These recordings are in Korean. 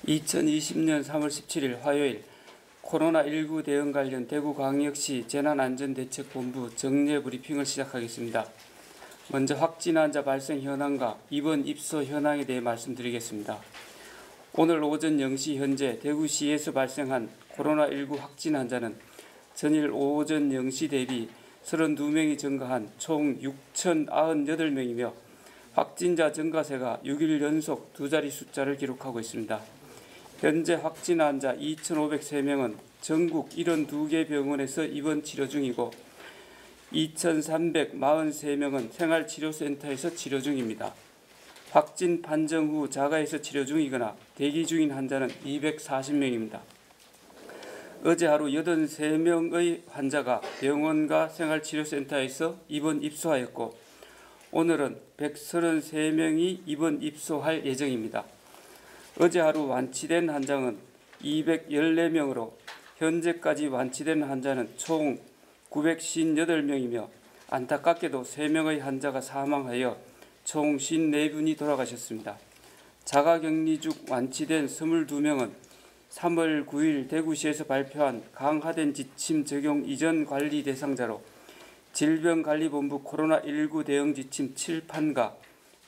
2020년 3월 17일 화요일 코로나19 대응 관련 대구광역시 재난안전대책본부 정례 브리핑을 시작하겠습니다. 먼저 확진 환자 발생 현황과 입원 입소 현황에 대해 말씀드리겠습니다. 오늘 오전 0시 현재 대구시에서 발생한 코로나19 확진 환자는 전일 오전 0시 대비 32명이 증가한 총 6,098명이며 확진자 증가세가 6일 연속 두 자리 숫자를 기록하고 있습니다. 현재 확진 환자 2,503명은 전국 72개 병원에서 입원 치료 중이고 2,343명은 생활치료센터에서 치료 중입니다. 확진 판정 후 자가에서 치료 중이거나 대기 중인 환자는 240명입니다. 어제 하루 83명의 환자가 병원과 생활치료센터에서 입원 입소하였고 오늘은 133명이 입원 입소할 예정입니다. 어제 하루 완치된 환자는 214명으로 현재까지 완치된 환자는 총 958명이며 안타깝게도 3명의 환자가 사망하여 총 54분이 돌아가셨습니다. 자가격리 중 완치된 22명은 3월 9일 대구시에서 발표한 강화된 지침 적용 이전 관리 대상자로 질병관리본부 코로나19 대응 지침 7판과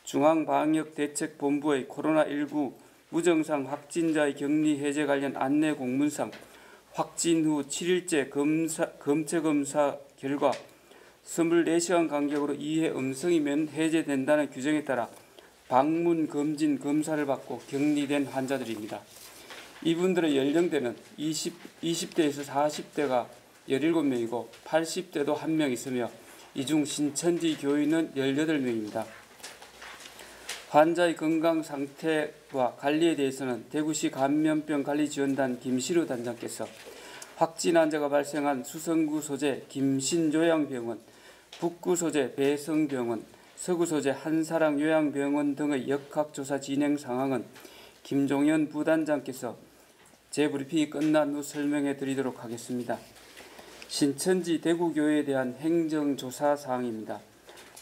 중앙방역대책본부의 코로나19 무증상 확진자의 격리 해제 관련 안내 공문상 확진 후 7일째 검체 검사 결과 24시간 간격으로 이해 음성이면 해제된다는 규정에 따라 방문 검진 검사를 받고 격리된 환자들입니다. 이분들의 연령대는 20대에서 40대가 17명이고 80대도 1명 있으며 이 중 신천지 교인은 18명입니다. 환자의 건강 상태와 관리에 대해서는 대구시 감염병관리지원단 김시루 단장께서 확진 환자가 발생한 수성구 소재 김신요양병원, 북구 소재 배성병원, 서구 소재 한사랑요양병원 등의 역학조사 진행 상황은 김종현 부단장께서 재브리핑이 끝난 후 설명해 드리도록 하겠습니다. 신천지 대구교회에 대한 행정조사 사항입니다.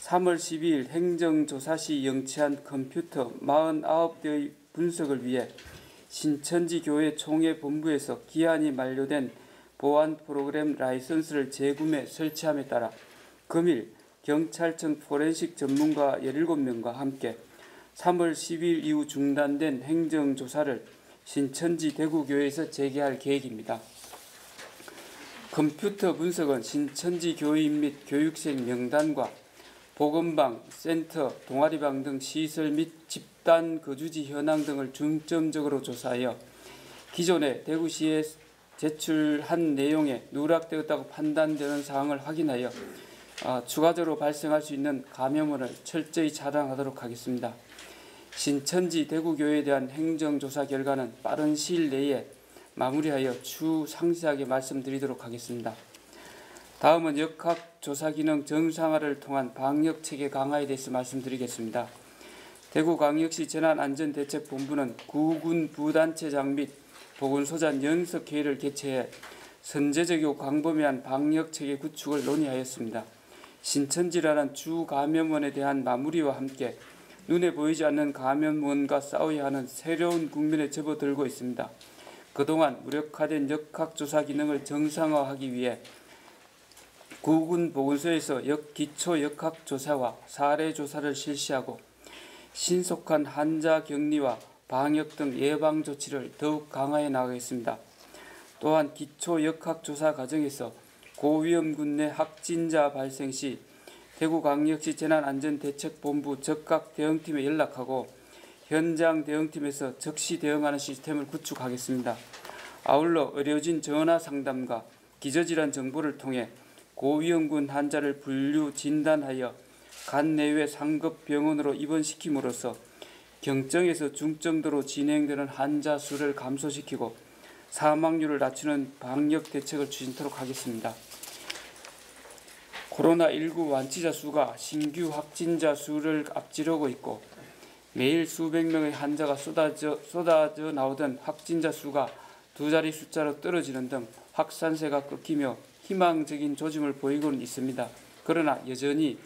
3월 12일 행정조사 시 영치한 컴퓨터 49대의 분석을 위해 신천지 교회 총회 본부에서 기한이 만료된 보안 프로그램 라이선스를 재구매 설치함에 따라 금일 경찰청 포렌식 전문가 17명과 함께 3월 10일 이후 중단된 행정조사를 신천지 대구교회에서 재개할 계획입니다. 컴퓨터 분석은 신천지 교인 및 교육생 명단과 보건방, 센터, 동아리방 등 시설 및 집단 거주지 현황 등을 중점적으로 조사하여 기존에 대구시에 제출한 내용에 누락되었다고 판단되는 사항을 확인하여 추가적으로 발생할 수 있는 감염원을 철저히 차단하도록 하겠습니다. 신천지 대구교회에 대한 행정조사 결과는 빠른 시일 내에 마무리하여 추후 상세하게 말씀드리도록 하겠습니다. 다음은 역학조사기능 정상화를 통한 방역체계 강화에 대해서 말씀드리겠습니다. 대구광역시 재난안전대책본부는 구군 부단체장 및 보건소장 연석회의를 개최해 선제적이고 광범위한 방역체계 구축을 논의하였습니다. 신천지라는 주 감염원에 대한 마무리와 함께 눈에 보이지 않는 감염원과 싸워야 하는 새로운 국면에 접어들고 있습니다. 그동안 무력화된 역학조사 기능을 정상화하기 위해 구군 보건소에서 기초 역학조사와 사례조사를 실시하고 신속한 환자 격리와 방역 등 예방조치를 더욱 강화해 나가겠습니다. 또한 기초 역학조사 과정에서 고위험군 내 확진자 발생 시 대구광역시 재난안전대책본부 적각 대응팀에 연락하고 현장 대응팀에서 즉시 대응하는 시스템을 구축하겠습니다. 아울러 의료진 전화 상담과 기저질환 정보를 통해 고위험군 환자를 분류 진단하여 간 내외 상급 병원으로 입원시킴으로써 경증에서 중증도로 진행되는 환자 수를 감소시키고 사망률을 낮추는 방역 대책을 추진토록 하겠습니다. 코로나19 완치자 수가 신규 확진자 수를 앞지르고 있고 매일 수백 명의 환자가 쏟아져 나오던 확진자 수가 두 자리 숫자로 떨어지는 등 확산세가 꺾이며 희망적인 조짐을 보이고는 있습니다. 그러나 여전히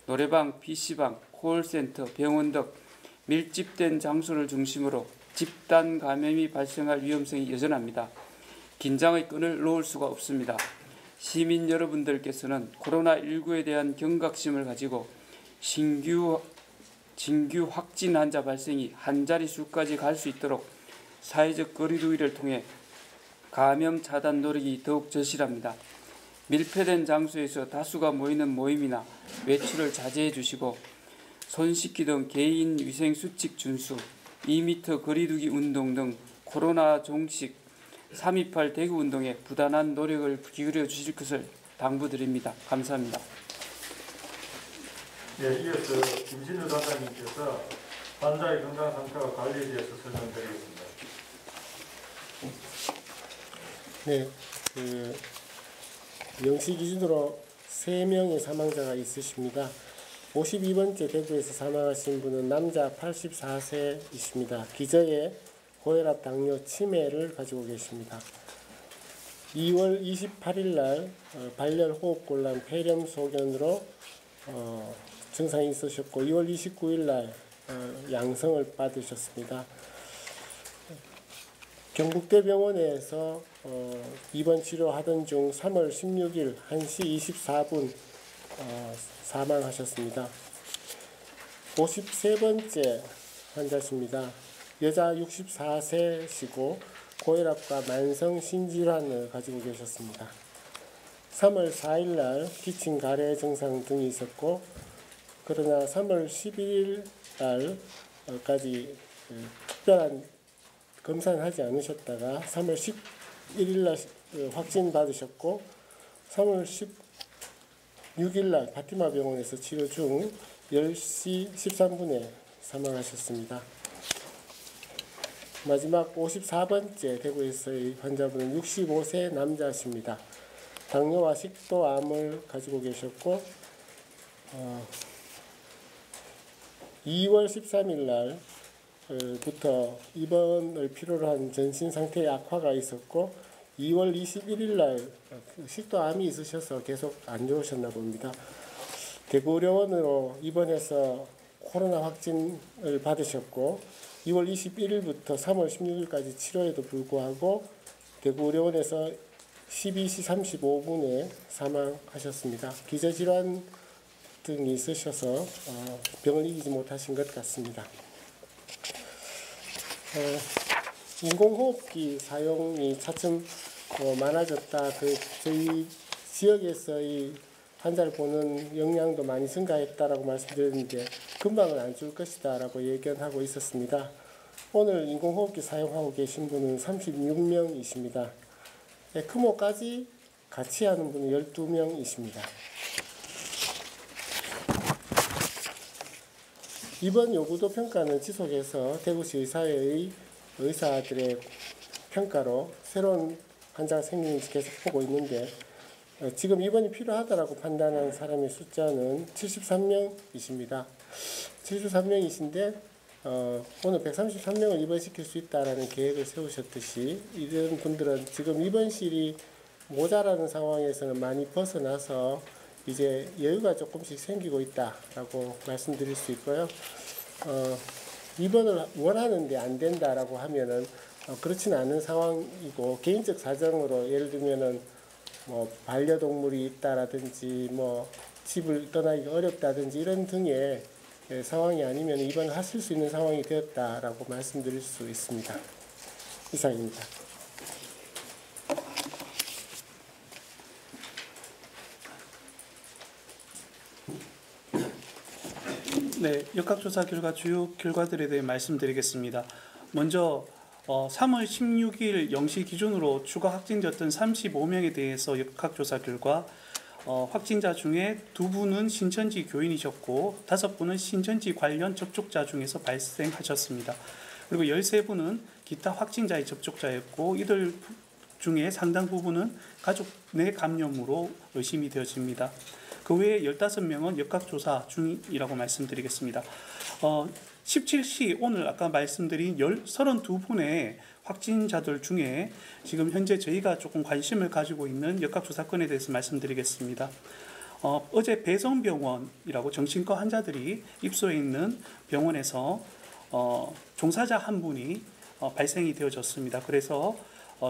노래방, PC방, 콜센터, 병원 등 밀집된 장소를 중심으로 집단 감염이 발생할 위험성이 여전합니다. 긴장의 끈을 놓을 수가 없습니다. 시민 여러분들께서는 코로나19에 대한 경각심을 가지고 진규 확진 환자 발생이 한 자릿수까지 갈 수 있도록 사회적 거리두기를 통해 감염 차단 노력이 더욱 절실합니다. 밀폐된 장소에서 다수가 모이는 모임이나 외출을 자제해 주시고 손 씻기 등 개인 위생 수칙 준수, 2m 거리두기 운동 등 코로나 종식 3.28 대구 운동에 부단한 노력을 기울여 주실 것을 당부드립니다. 감사합니다. 네, 이어서 김진우 단장님께서 환자의 건강 상태와 관리에 대해서 설명드리겠습니다. 네, 0시 기준으로 3명의 사망자가 있으십니다. 52번째 대구에서 사망하신 분은 남자 84세이십니다. 기저에 고혈압, 당뇨, 치매를 가지고 계십니다. 2월 28일 날 발열 호흡곤란 폐렴 소견으로 증상이 있으셨고 2월 29일 날 양성을 받으셨습니다. 경북대병원에서 입원 치료하던 중 3월 16일 1시 24분 사망하셨습니다. 53번째 환자십니다. 여자 64세시고 고혈압과 만성 신질환을 가지고 계셨습니다. 3월 4일 날 기침, 가래 증상 등이 있었고 그러나 3월 11일 날까지 특별한 검사는 하지 않으셨다가 3월 11일 날 확진 받으셨고 3월 16일 날 파티마 병원에서 치료 중 10시 13분에 사망하셨습니다. 마지막 54번째 대구에서의 환자분은 65세 남자십니다. 당뇨와 식도암을 가지고 계셨고 2월 13일 날부터 입원을 필요로 한 전신 상태의 악화가 있었고 2월 21일 날 식도암이 있으셔서 계속 안 좋으셨나 봅니다. 대구의료원으로 입원해서 코로나 확진을 받으셨고 2월 21일부터 3월 16일까지 치료에도 불구하고 대구의료원에서 12시 35분에 사망하셨습니다. 기저질환 등이 있으셔서 병을 이기지 못하신 것 같습니다. 인공호흡기 사용이 차츰 많아졌다. 저희 지역에서의 환자를 보는 역량도 많이 증가했다라고 말씀드렸는데 금방은 안 줄 것이다라고 예견하고 있었습니다. 오늘 인공호흡기 사용하고 계신 분은 36명이십니다. 에크모까지 같이 하는 분은 12명이십니다. 이번 요구도 평가는 지속해서 대구시 의사회의 의사들의 평가로 새로운 환자가 생기는지 계속 보고 있는데 지금 입원이 필요하다라고 판단한 사람의 숫자는 73명이십니다. 73명이신데 오늘 133명을 입원시킬 수 있다라는 계획을 세우셨듯이 이런 분들은 지금 입원실이 모자라는 상황에서는 많이 벗어나서 이제 여유가 조금씩 생기고 있다라고 말씀드릴 수 있고요. 입원을 원하는데 안 된다라고 하면은 그렇지는 않은 상황이고 개인적 사정으로 예를 들면은 뭐 반려동물이 있다라든지 뭐 집을 떠나기가 어렵다든지 이런 등의 상황이 아니면 입원을 하실 수 있는 상황이 되었다라고 말씀드릴 수 있습니다. 이상입니다. 네, 역학조사 결과 주요 결과들에 대해 말씀드리겠습니다. 먼저 3월 16일 0시 기준으로 추가 확진되었던 35명에 대해서 역학조사 결과 확진자 중에 2분은 신천지 교인이셨고 5분은 신천지 관련 접촉자 중에서 발생하셨습니다. 그리고 13분은 기타 확진자의 접촉자였고 이들 중에 상당 부분은 가족 내 감염으로 의심이 되어집니다. 그 외에 15명은 역학조사 중이라고 말씀드리겠습니다. 17시 오늘 아까 말씀드린 32분의 확진자들 중에 지금 현재 저희가 조금 관심을 가지고 있는 역학조사 건에 대해서 말씀드리겠습니다. 어제 배성병원이라고 정신과 환자들이 입소해 있는 병원에서 종사자 한 분이 발생이 되어졌습니다. 그래서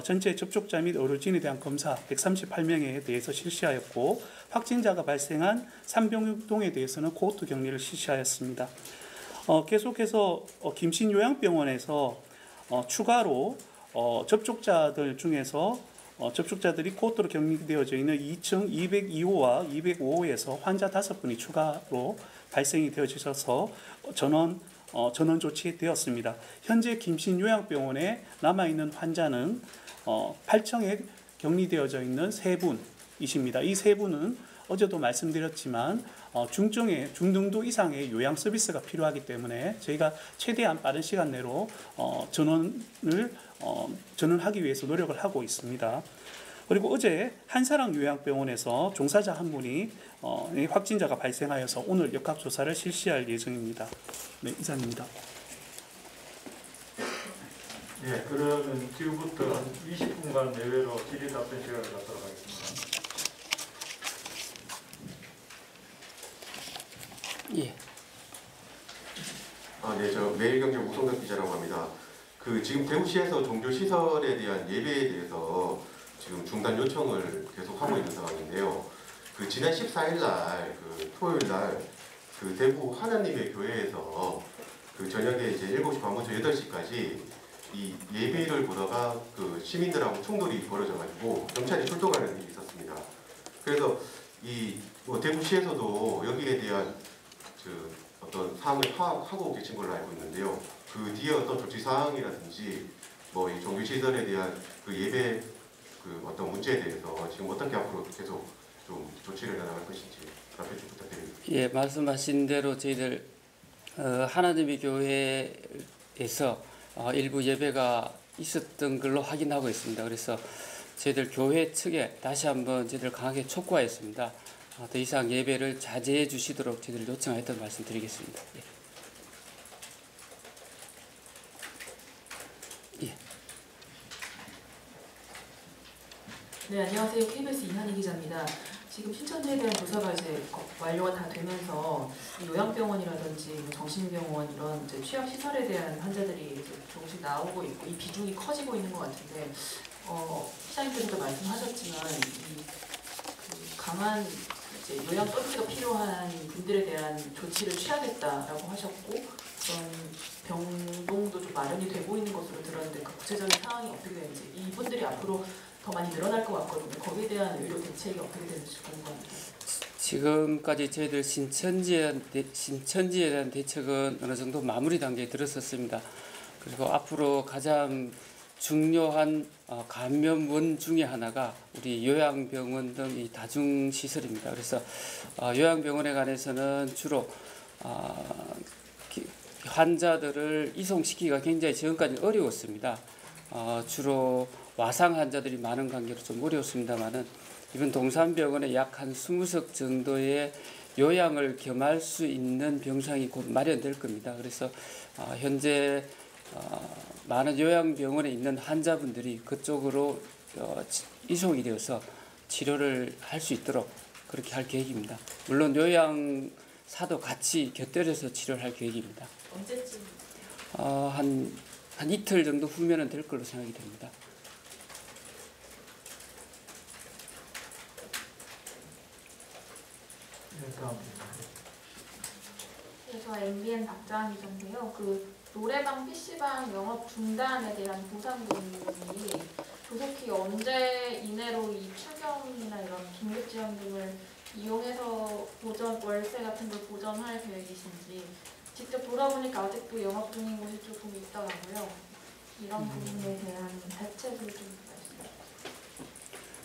전체 접촉자 및 의료진에 대한 검사 138명에 대해서 실시하였고 확진자가 발생한 3병동에 대해서는 코호트 격리를 실시하였습니다. 계속해서 김신요양병원에서 추가로 접촉자들 중에서 접촉자들이 코호트로 격리되어져 있는 2층 202호와 205호에서 환자 5분이 추가로 발생이 되어져서 전원 조치되었습니다. 현재 김신요양병원에 남아있는 환자는 8층에 격리되어져 있는 3분이십니다. 이 3분은 어제도 말씀드렸지만 중등도 이상의 요양 서비스가 필요하기 때문에 저희가 최대한 빠른 시간 내로 전원하기 위해서 노력을 하고 있습니다. 그리고 어제 한사랑 요양병원에서 종사자 한 분이 확진자가 발생하여서 오늘 역학조사를 실시할 예정입니다. 네, 이상입니다. 예, 그러면 지금부터 한 20분간 내외로 질의 답변 시간을 갖도록 하겠습니다. 예. 네, 저 매일경제 우성덕 기자라고 합니다. 지금 대구시에서 종교시설에 대한 예배에 대해서 지금 중단 요청을 계속 하고 있는 상황인데요. 지난 14일 날, 토요일 날, 대구 하나님의 교회에서 저녁에 이제 7시 반부터 8시까지 이 예배를 보다가 시민들하고 충돌이 벌어져가지고 경찰이 출동하는 일이 있었습니다. 그래서 대구시에서도 여기에 대한 어떤 사항을 파악하고 계신 걸로 알고 있는데요. 뒤에 어떤 조치 사항이라든지 이 종교시설에 대한 예배 어떤 문제에 대해서 지금 어떻게 앞으로 계속 좀 조치를 나갈 것인지 답변 좀 부탁드립니다. 예, 말씀하신 대로 저희들 하나님의 교회에서 일부 예배가 있었던 걸로 확인하고 있습니다. 그래서 저희들 교회 측에 다시 한번 저희들 강하게 촉구하였습니다. 더 이상 예배를 자제해 주시도록 저희들 요청했던 말씀 드리겠습니다. 예. 예. 네, 안녕하세요. KBS 이한희 기자입니다. 지금 신천지에 대한 조사가 이제 완료가 다 되면서 요양병원이라든지 정신병원 이런 이제 취약시설에 대한 환자들이 이제 조금씩 나오고 있고 이 비중이 커지고 있는 것 같은데 시장님께서도 말씀하셨지만 강한 이제 요양 서비스가 필요한 분들에 대한 조치를 취하겠다라고 하셨고 그런 병동도 좀 마련이 되고 있는 것으로 들었는데 구체적인 상황이 어떻게 되는지 이분들이 앞으로 더 많이 늘어날 것 같거든요. 거기에 대한 의료 대책이 어떻게 되는지 궁금합니다. 지금까지 저희들 신천지에 대한 대책은 어느 정도 마무리 단계에 들었었습니다. 그리고 앞으로 가장 중요한 감염원 중에 하나가 우리 요양병원 등 이 다중시설입니다. 그래서 요양병원에 관해서는 주로 환자들을 이송시키기가 굉장히 지금까지 어려웠습니다. 주로 와상 환자들이 많은 관계로 좀 어려웠습니다만은 이번 동산병원에 약 한 20석 정도의 요양을 겸할 수 있는 병상이 곧 마련될 겁니다. 그래서 현재 많은 요양병원에 있는 환자분들이 그쪽으로 이송이 되어서 치료를 할 수 있도록 그렇게 할 계획입니다. 물론 요양사도 같이 곁들여서 치료를 할 계획입니다. 언제쯤? 한 이틀 정도 후면은 될 걸로 생각이 됩니다. 네, 저 MBN 박자한 기자인데요. 노래방, PC방 영업 중단에 대한 보상금이 조속히 언제 이내로 이 추경이나 이런 긴급지원금을 이용해서 월세 같은 걸 보전할 계획이신지 직접 돌아보니까 아직도 영업 중인 곳이 조금 있더라고요. 이런 부분에 대한 대책을 좀 말씀해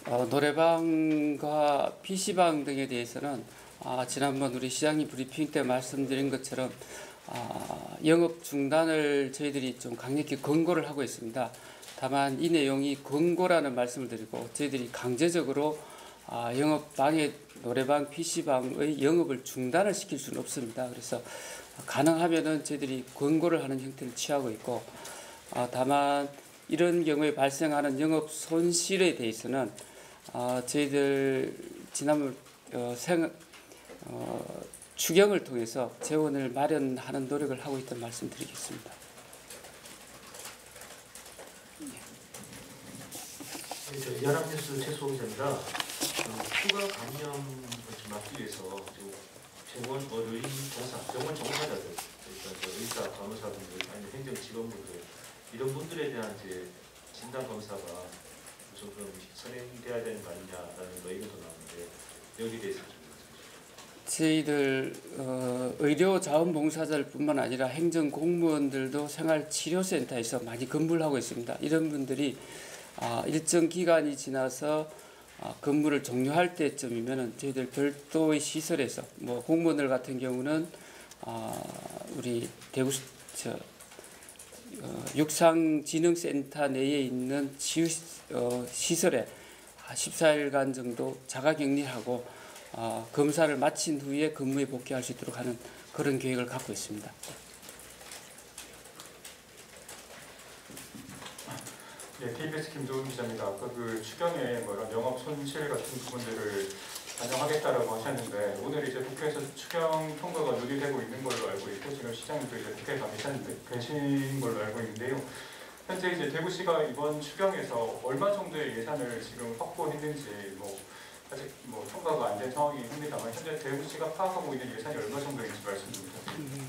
주세요. 노래방과 PC방 등에 대해서는 지난번 우리 시장님 브리핑 때 말씀드린 것처럼 영업 중단을 저희들이 좀 강력히 권고를 하고 있습니다. 다만 이 내용이 권고라는 말씀을 드리고 저희들이 강제적으로 영업방에 노래방, PC방의 영업을 중단을 시킬 수는 없습니다. 그래서 가능하면은 저희들이 권고를 하는 형태를 취하고 있고 다만 이런 경우에 발생하는 영업 손실에 대해서는 저희들 지난번 추경을 통해서 재원을 마련하는 노력을 하고 있다는 말씀드리겠습니다. 저 연합뉴스 최수호 기자입니다. 추가 감염을 좀 막기 위해서 지금 병원 의료 종사자들, 그러니까 의사, 간호사분들, 아니면 행정 직원분들 이런 분들에 대한 이제 진단 검사가 조금 선행돼야 되는 거 아니냐라는 의견도 나오는데 여기에 대해서 좀 저희들 의료 자원봉사자들뿐만 아니라 행정 공무원들도 생활치료센터에서 많이 근무를 하고 있습니다. 이런 분들이 일정 기간이 지나서 근무를 종료할 때쯤이면은 저희들 별도의 시설에서 뭐 공무원들 같은 경우는 우리 대구 육상진흥센터 내에 있는 시설에 14일간 정도 자가격리하고 검사를 마친 후에 근무에 복귀할 수 있도록 하는 그런 계획을 갖고 있습니다. 네, KBS 김도훈 기자입니다. 아까 그 추경에 뭐 이런 영업 손실 같은 부분들을 반영하겠다라고 하셨는데 오늘 이제 국회에서 추경 통과가 논의되고 있는 걸로 알고 있고 지금 시장님도 이제 국회에 가 계신 걸로 알고 있는데요. 현재 이제 대구시가 이번 추경에서 얼마 정도의 예산을 지금 확보했는지 뭐 아직 뭐 통과가 안 된 상황입니다만 현재 대구시가 파악하고 있는 예산이 얼마 정도인지 말씀 좀 부탁드립니다.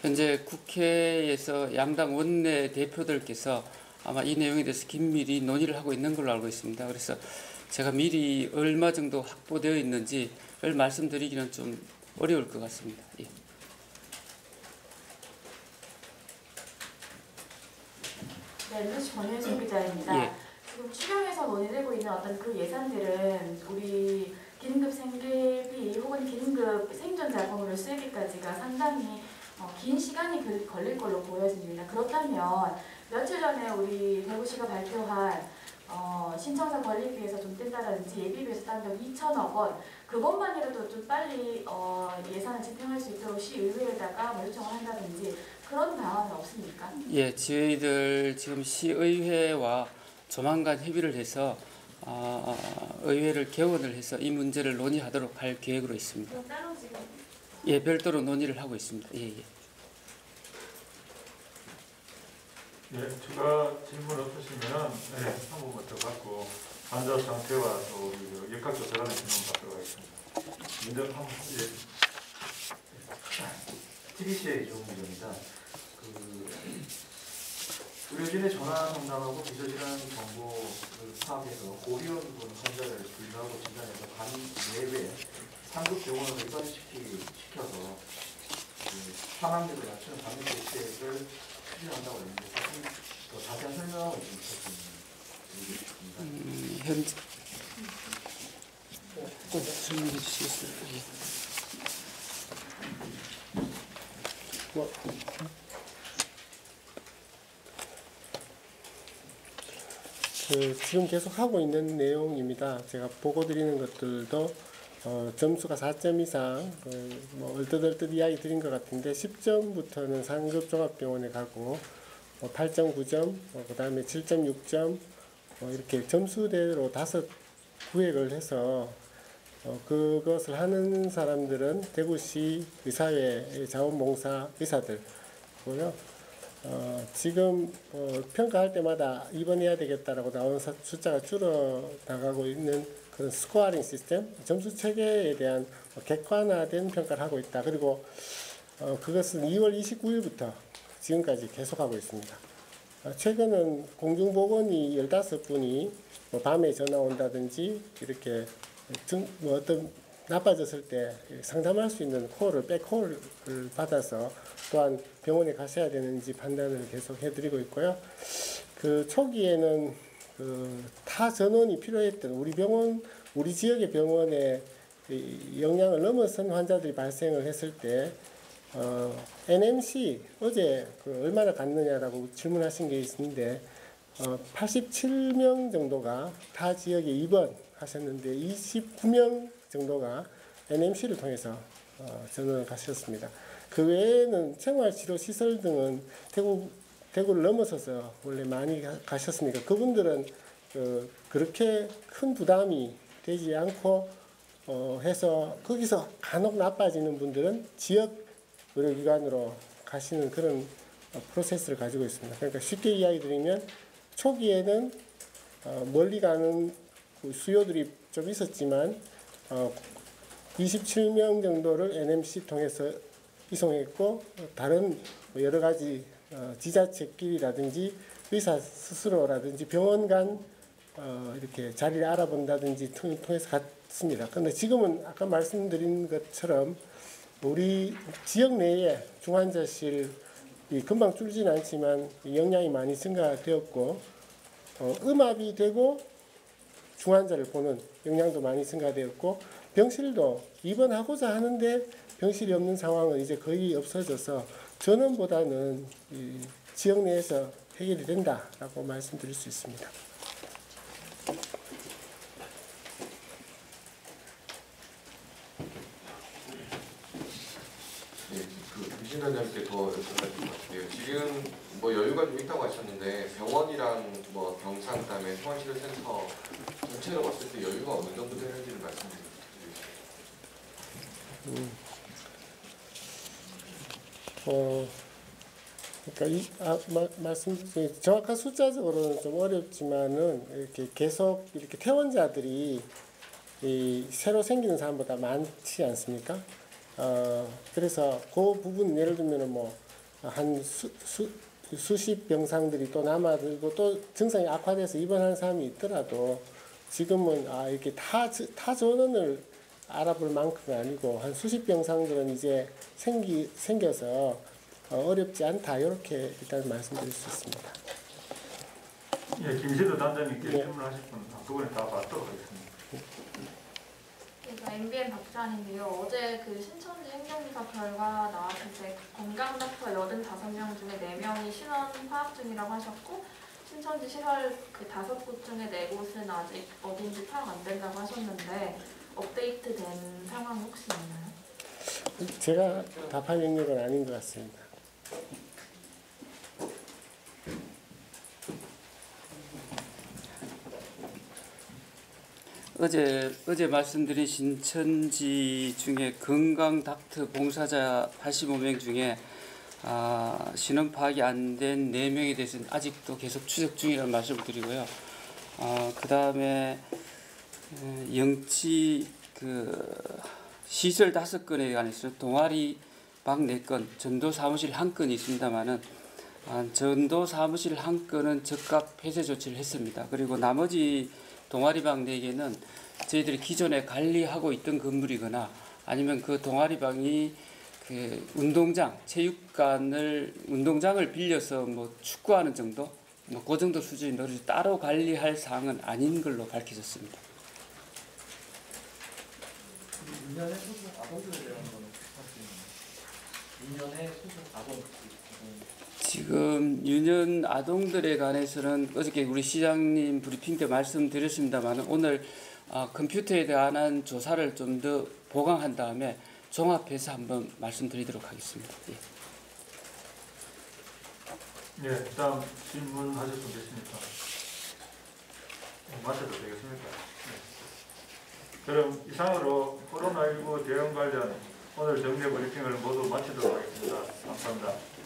현재 국회에서 양당 원내 대표들께서 아마 이 내용에 대해서 긴밀히 논의를 하고 있는 걸로 알고 있습니다. 그래서 제가 미리 얼마 정도 확보되어 있는지를 말씀드리기는 좀 어려울 것 같습니다. 예. 네, MBC 권현수 기자입니다. 예. 지금 추경에서 논의되고 있는 어떤 그 예산들은 우리 긴급 생계비 혹은 긴급 생존 자금으로 쓰기까지가 상당히 긴 시간이 걸릴 걸로 보여집니다. 그렇다면 며칠 전에 우리 대구시가 발표한 신청사 권리비에서 좀 뗀다든지 예비비에서 딴 적 2천억 원 그것만이라도 좀 빨리 예산을 집행할 수 있도록 시의회에다가 뭐 요청을 한다든지 그런 방안은 없습니까? 예, 저희들 지금 시의회와 조만간 협의를 해서 의회를 개원을 해서 이 문제를 논의하도록 할 계획으로 있습니다. 그럼 따로 지금 예, 별도로 논의를 하고 있습니다. 예, 예. 네, 추가 질문 없으시면 네, 한 번만 더 받고 환자 상태와 또 역학조사관의 질문 받도록 하겠습니다. 먼저 한번 TBC의 이종훈 기자입니다. 의료진의 전화 상담하고 기저질환 정보를 파악해서 고위험 환자를 분류하고 진단해서 간 내외 상급 병원으로 입원시켜서 사망률을 낮추는 방역 대책을 추진한다고 했는데 더 자세한 설명을 좀 부탁드립니다. 현재 꼭 설명해 주시겠어요? 뭐, 지금 계속 하고 있는 내용입니다. 제가 보고 드리는 것들도 점수가 4점 이상, 뭐 얼뜻 이야기 드린 것 같은데 10점부터는 상급 종합병원에 가고 8점, 9점, 그 다음에 7.6점 이렇게 점수대로 5 구획을 해서 그것을 하는 사람들은 대구시 의사회 자원봉사 의사들고요. 지금 평가할 때마다 입원해야 되겠다라고 나오는 숫자가 줄어 나가고 있는 그런 스코어링 시스템, 점수 체계에 대한 객관화된 평가를 하고 있다. 그리고 그것은 2월 29일부터 지금까지 계속하고 있습니다. 최근은 공중보건이 15분이 밤에 전화 온다든지 이렇게 어떤 나빠졌을 때 상담할 수 있는 백콜을 받아서 또한 병원에 가셔야 되는지 판단을 계속 해드리고 있고요. 그 초기에는 타 전원이 필요했던 우리 지역의 병원에 영향을 넘어선 환자들이 발생을 했을 때 NMC 어제 얼마나 갔느냐라고 질문하신 게 있는데 87명 정도가 타 지역에 입원하셨는데 29명 정도가 NMC를 통해서 전원을 가셨습니다. 그 외에는 생활치료시설 등은 대구를 넘어서서 원래 많이 가셨으니까 그분들은 그렇게 큰 부담이 되지 않고 해서 거기서 간혹 나빠지는 분들은 지역 의료기관으로 가시는 그런 프로세스를 가지고 있습니다. 그러니까 쉽게 이야기 드리면 초기에는 멀리 가는 수요들이 좀 있었지만 27명 정도를 NMC 통해서 이송했고 다른 여러 가지 지자체끼리라든지 의사 스스로라든지 병원 간 이렇게 자리를 알아본다든지 통해서 갔습니다. 그런데 지금은 아까 말씀드린 것처럼 우리 지역 내에 중환자실이 금방 줄지는 않지만 역량이 많이 증가되었고 음압이 되고 중환자를 보는 역량도 많이 증가되었고 병실도 입원하고자 하는데 병실이 없는 상황은 이제 거의 없어져서 전원보다는 이 지역 내에서 해결이 된다라고 말씀드릴 수 있습니다. 위신단장님께 더 여쭤볼 것 같아요. 지금 뭐 여유가 좀 있다고 하셨는데 병원이랑 뭐 병상 그다음에 소환치료센터 전체로 봤을 때 여유가 어느 정도 되는지를 말씀드리겠습니다. 그러니까 말씀 정확한 숫자적으로는 좀 어렵지만은 이렇게 계속 이렇게 퇴원자들이 새로 생기는 사람보다 많지 않습니까? 그래서 그 부분 예를 들면은 뭐 한 수십 병상들이 또 남아들고 또 증상이 악화돼서 입원하는 사람이 있더라도 지금은 이렇게 타 전원을 알아볼 만큼은 아니고 한 수십 병상들은 이제 생겨서 어렵지 않다 이렇게 일단 말씀드릴 수 있습니다. 예, 김시도 단장님께 네. 질문하실 분 두 분이 다 받도록 하겠습니다. MBN 박주환인데요. 어제 그 신천지 행정조사 결과 나왔을 때 건강 닥터 85명 중에 4명이 신원 파악 중이라고 하셨고 신천지 시설 그 5곳 중에 4곳은 아직 어딘지 파악 안 된다고 하셨는데 업데이트된 상황 혹시 있나요? 제가 답할 영역은 아닌 것 같습니다. 어제 말씀드린 신천지 중에 건강 닥터 봉사자 85명 중에 신원 파악이 안 된 4명에 대해서는 아직도 계속 추적 중이라는 말씀을 드리고요. 그 다음에 영치 시설 5건에 관해서 동아리 방 4건, 전도 사무실 1건이 있습니다만은 전도 사무실 1건은 즉각 폐쇄 조치를 했습니다. 그리고 나머지 동아리방 4개는 저희들이 기존에 관리하고 있던 건물이거나 아니면 그 동아리방이 그 운동장을 빌려서 뭐 축구하는 정도, 뭐 그 정도 수준인데 따로 관리할 사항은 아닌 걸로 밝혀졌습니다. 유년의 소속 아동들에 대한 거는 유년의 소속 아동 지금 유년 아동들에 관해서는 어저께 우리 시장님 브리핑 때 말씀드렸습니다만 오늘 컴퓨터에 대한 조사를 좀 더 보강한 다음에 종합해서 한번 말씀드리도록 하겠습니다. 예, 다음 질문하실 분 계십니까? 마쳐도 되겠습니까? 네. 그럼 이상으로 코로나19 대응 관련 오늘 정례 브리핑을 모두 마치도록 하겠습니다. 감사합니다.